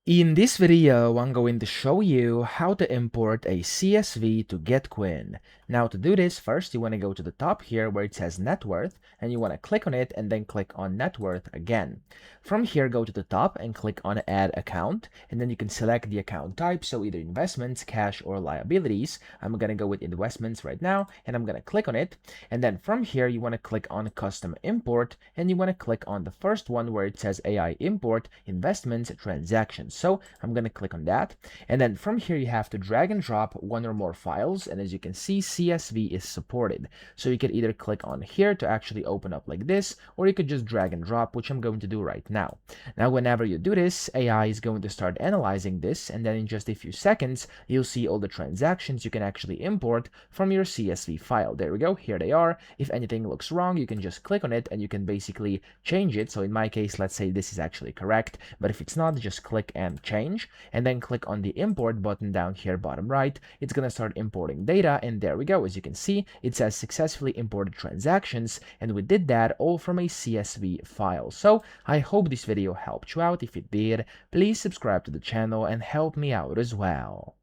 In this video, I'm going to show you how to import a CSV to Getquin. Now to do this, first you want to go to the top here where it says net worth, and you want to click on it and then click on net worth again. From here, go to the top and click on add account, and then you can select the account type, so either investments, cash, or liabilities. I'm going to go with investments right now, and I'm going to click on it. And then from here, you want to click on custom import, and you want to click on the first one where it says AI import investments transactions. So I'm going to click on that. And then from here, you have to drag and drop one or more files. And as you can see, CSV is supported. So you could either click on here to actually open up like this, or you could just drag and drop, which I'm going to do right now. Now, whenever you do this, AI is going to start analyzing this. And then in just a few seconds, you'll see all the transactions you can actually import from your CSV file. There we go. Here they are. If anything looks wrong, you can just click on it and you can basically change it. So in my case, let's say this is actually correct, but if it's not, just click and change, and then click on the import button down here bottom right. It's gonna start importing data, and there we go. As you can see, it says successfully imported transactions, and we did that all from a CSV file. So I hope this video helped you out. If it did, please subscribe to the channel and help me out as well.